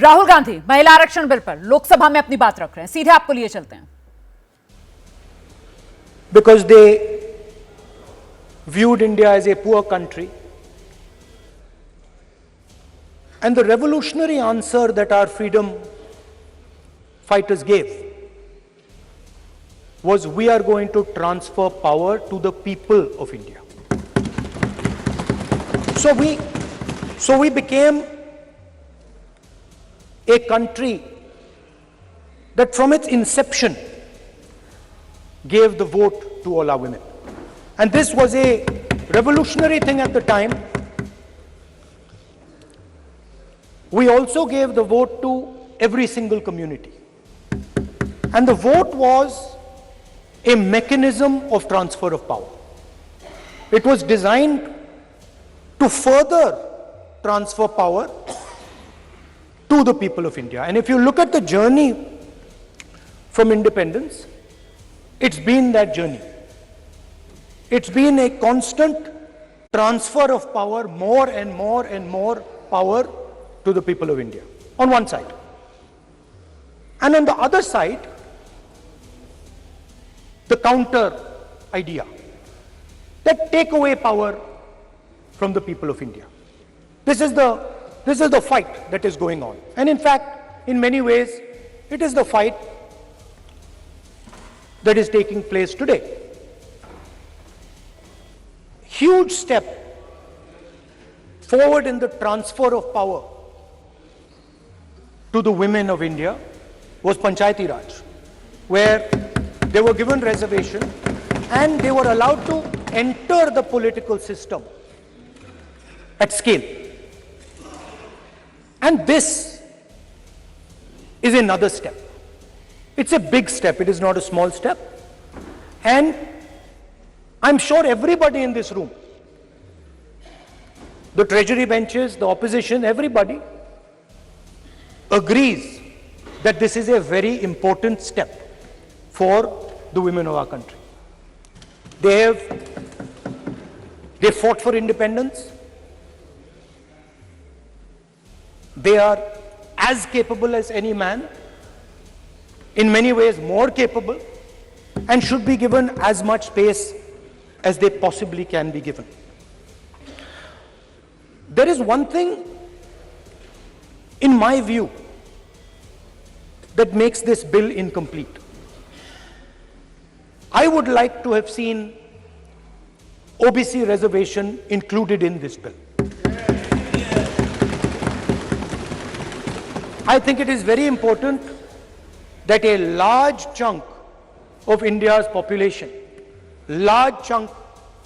राहुल गांधी महिला आरक्षण बिल पर लोकसभा में अपनी बात रख रहे हैं, सीधे आपको लिए चलते हैं। Because they viewed India as a poor country. And the revolutionary answer that our freedom fighters gave was, we are going to transfer power to the people of India. So we became a country that from its inception gave the vote to all our women. And this was a revolutionary thing at the time. We also gave the vote to every single community. And the vote was a mechanism of transfer of power. It was designed to further transfer power to the people of India. And if you look at the journey from independence, it's been that journey. It's been a constant transfer of power, more and more and more power to the people of India, on one side. And on the other side, the counter idea, that take away power from the people of India. This is the fight that is going on. And in fact, in many ways, it is the fight that is taking place today. Huge step forward in the transfer of power to the women of India was Panchayati Raj, where they were given reservation and they were allowed to enter the political system at scale. And this is another step. It's a big step, it is not a small step. And I'm sure everybody in this room, the treasury benches, the opposition, everybody agrees that this is a very important step for the women of our country. They fought for independence. They are as capable as any man, in many ways more capable, and should be given as much space as they possibly can be given. There is one thing, in my view, that makes this bill incomplete. I would like to have seen OBC reservation included in this bill. I think it is very important that a large chunk of India's population, large chunk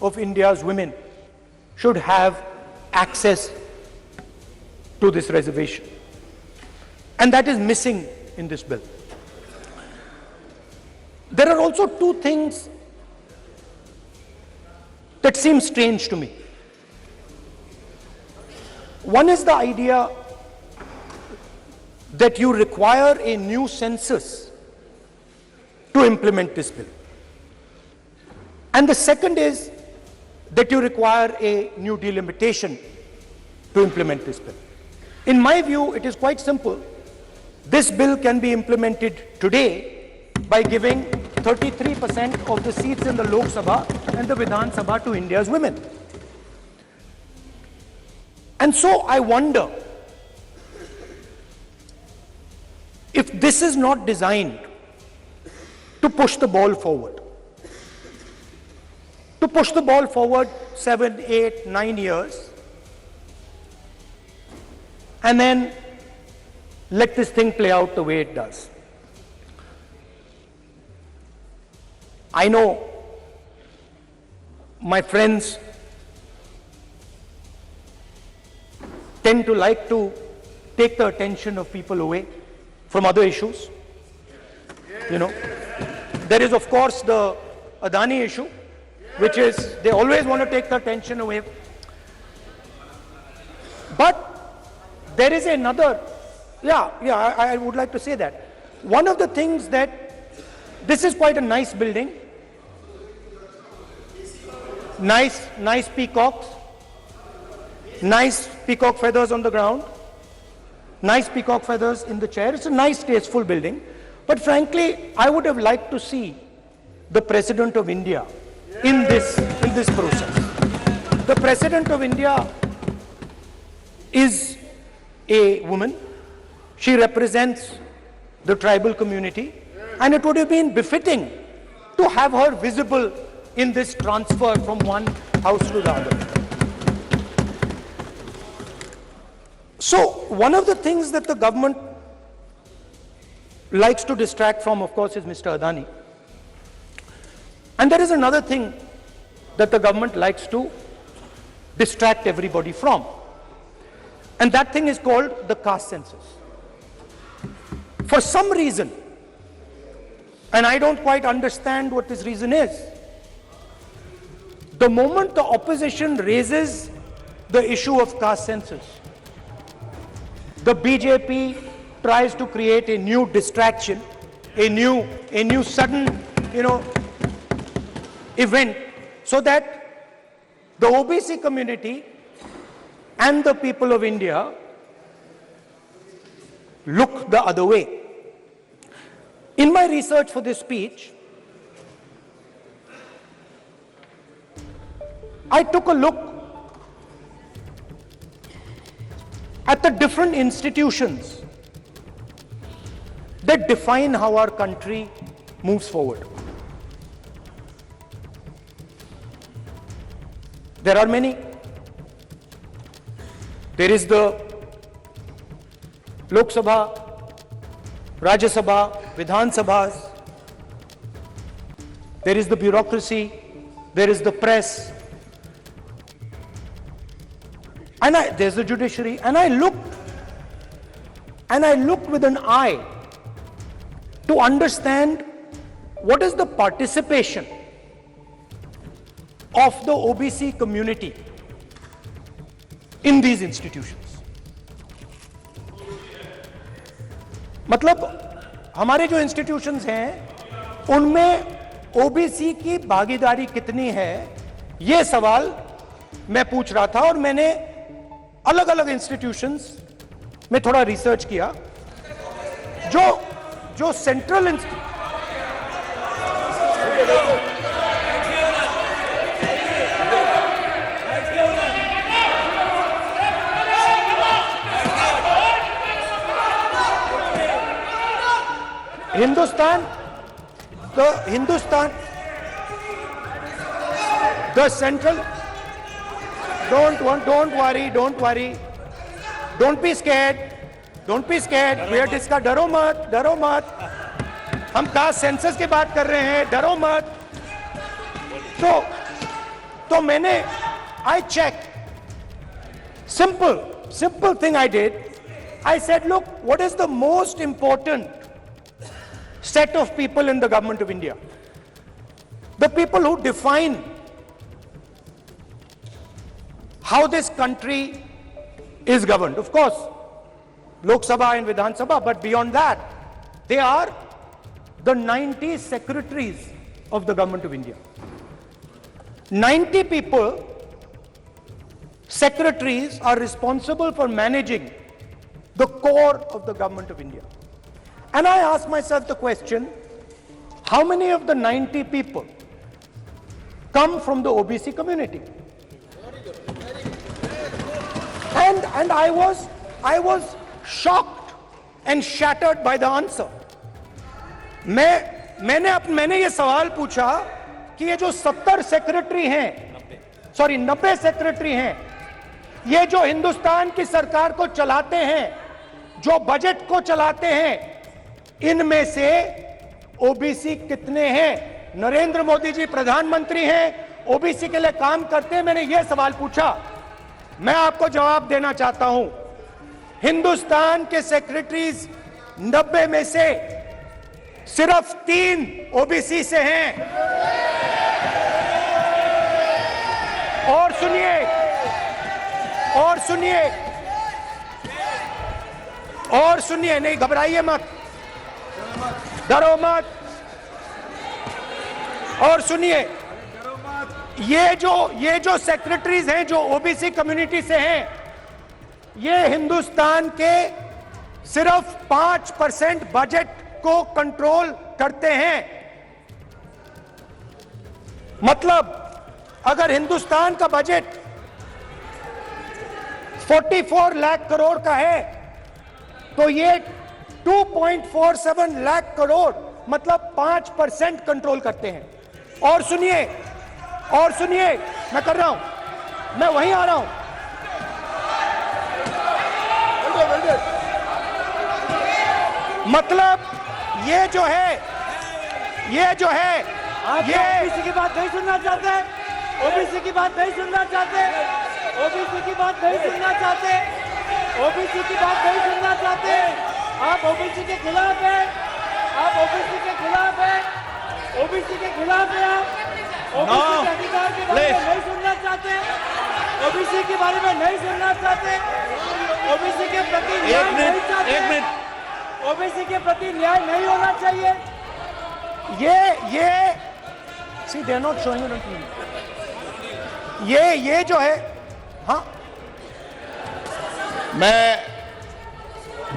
of India's women should have access to this reservation. And that is missing in this bill. There are also two things that seem strange to me. One is the idea that you require a new census to implement this bill. And the second is that you require a new delimitation to implement this bill. In my view, it is quite simple. This bill can be implemented today by giving 33% of the seats in the Lok Sabha and the Vidhan Sabha to India's women. And so I wonder if this is not designed to push the ball forward. To push the ball forward 7, 8, 9 years, and then let this thing play out the way it does. I know my friends tend to like to take the attention of people away from other issues. You know, there is of course the Adani issue, which is, they always want to take the attention away. But there is another, I would like to say that. One of the things that, this is quite a nice building, nice peacocks, nice peacock feathers on the ground, nice peacock feathers in the chair. It's a nice, tasteful building. But frankly, I would have liked to see the President of India in this process. The President of India is a woman. She represents the tribal community, and it would have been befitting to have her visible in this transfer from one house to the other. So, one of the things that the government likes to distract from, of course, is Mr. Adani. And there is another thing that the government likes to distract everybody from. And that thing is called the caste census. For some reason, and I don't quite understand what this reason is, the moment the opposition raises the issue of caste census, the BJP tries to create a new distraction, a new sudden, event, so that the OBC community and the people of India look the other way. In my research for this speech, I took a look at the different institutions that define how our country moves forward. There are many. There is the Lok Sabha, Rajya Sabha, Vidhan Sabhas. There is the bureaucracy. There is the press. And there's the judiciary. And I looked with an eye to understand what is the participation of the OBC community in these institutions. मतलब हमारे जो institutions हैं उनमें OBC की भागीदारी कितनी है, यह सवाल मैं पूछ रहा था और मैंने अलग अलग इंस्टीट्यूशंस में थोड़ा रिसर्च किया. जो central the central, don't worry, don't be scared, we are discussing, डरो मत, हम कास्ट सेंसस की बात कर रहे हैं, डरो मत. तो मैंने, I checked, simple thing I did. I said, look, what is the most important set of people in the government of India? The people who define how this country is governed. Of course, Lok Sabha and Vidhan Sabha, but beyond that, they are the 90 secretaries of the government of India. 90 people, secretaries, are responsible for managing the core of the government of India. And I asked myself the question, how many of the 90 people come from the OBC community? And I was shocked and shattered by the answer. मैंने ये सवाल पूछा कि ये जो 90 secretary हैं, ये जो हिंदुस्तान की सरकार को चलाते हैं, जो बजट को चलाते हैं, इनमें से ओबीसी कितने हैं? नरेंद्र मोदी जी प्रधानमंत्री हैं, ओबीसी के लिए काम करते हैं. मैंने ये सवाल पूछा. मैं आपको जवाब देना चाहता हूं, हिंदुस्तान के सेक्रेटरीज 90 में से सिर्फ 3 ओबीसी से हैं. और सुनिए, नहीं घबराइए मत, डरो मत. और सुनिए, ये जो सेक्रेटरीज हैं जो ओबीसी कम्युनिटी से हैं, ये हिंदुस्तान के सिर्फ 5% बजट को कंट्रोल करते हैं। मतलब अगर हिंदुस्तान का बजट 44 लाख करोड़ का है तो ये 2.47 लाख करोड़ मतलब 5% कंट्रोल करते हैं। और सुनिए मैं कर रहा हूं, मैं वहीं आ रहा हूं। मतलब ये जो है आप ये ओबीसी की बात नहीं सुनना चाहते, ओबीसी की बात नहीं सुनना चाहते, ओबीसी की बात नहीं सुनना चाहते, ओबीसी की बात नहीं सुनना चाहते। आप ओबीसी के खिलाफ हैं, आप ओबीसी के खिलाफ हैं, ओबीसी के खिलाफ हैं। आप ओबीसी के अधिकार के बारे में नहीं सुनना चाहते, ओबीसी के बारे में नहीं सुनना चाहते, ओबीसी के प्रति न्याय नहीं चाहते, ओबीसी के प्रति न्याय नहीं होना चाहिए। ये see they are not showing it. ये जो है, हाँ, मैं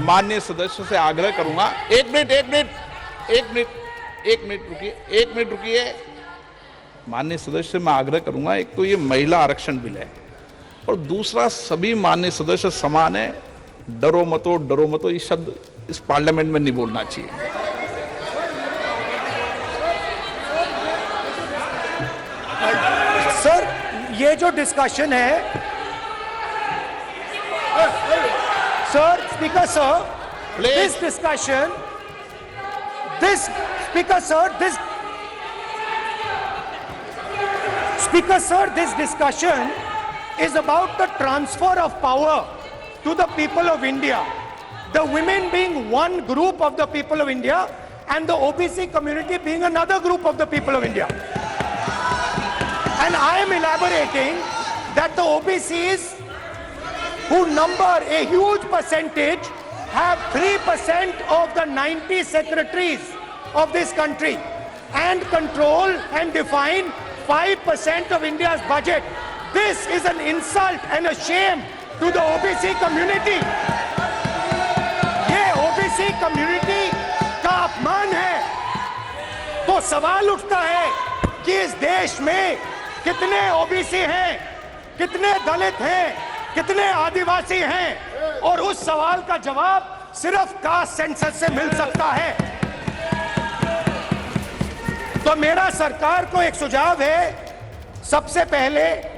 माननीय सदस्य से आग्रह करूंगा, एक मिनट रुकिए। माननीय सदस्य से मैं आग्रह करूंगा, एक तो ये महिला आरक्षण बिल है और दूसरा सभी माननीय सदस्य समान है। डरो मतो ये शब्द इस पार्लियामेंट में नहीं बोलना चाहिए। सर ये जो डिस्कशन है, sir speaker sir, this discussion, this speaker sir, this discussion is about the transfer of power to the people of India. The women being one group of the people of India and the OBC community being another group of the people of India. And I am elaborating that the OBCs, who number a huge percentage, have 3% of the 90 secretaries of this country and control and define 5% of India's budget. This is an insult and a shame to the OBC community. ये OBC community का अपमान है। तो सवाल उठता है कि इस देश में कितने OBC हैं, कितने दलित हैं, कितने आदिवासी हैं, और उस सवाल का जवाब सिर्फ कास्ट सेंसस से मिल सकता है। तो मेरा सरकार को एक सुझाव है, सबसे पहले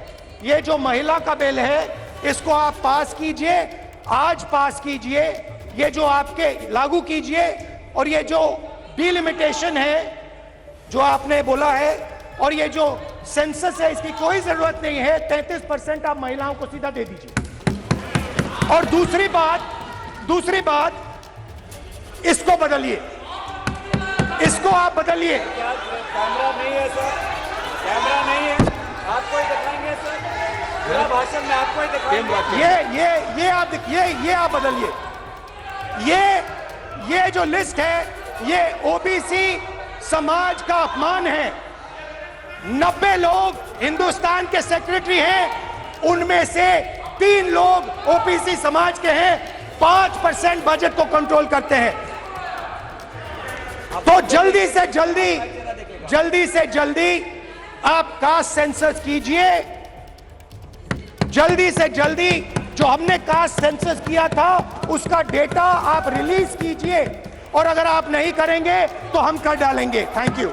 ये जो महिला का बिल है इसको आप पास कीजिए, आज पास कीजिए, ये जो आपके लागू कीजिए, और ये जो डिलिमिटेशन है जो आपने बोला है, और ये जो सेंसस है इसकी कोई जरूरत नहीं है, 33% आप महिलाओं को सीधा दे दीजिए। और दूसरी बात इसको बदलिए, इसको आप बदलिए। कैमरा नहीं है सर, कैमरा नहीं है, आपको ही दिखाएंगे सर, पूरा भाषण में आपको ही दिखाएंगे। ये आप बदलिए। ये जो लिस्ट है ये ओबीसी समाज का अपमान है। 90 लोग हिंदुस्तान के सेक्रेटरी हैं, उनमें से 3 लोग ओबीसी समाज के हैं, 5% बजट को कंट्रोल करते हैं। तो जल्दी से जल्दी आप कास्ट सेंसस कीजिए, जल्दी से जल्दी जो हमने कास्ट सेंसस किया था उसका डेटा आप रिलीज कीजिए, और अगर आप नहीं करेंगे तो हम कर डालेंगे। Thank you.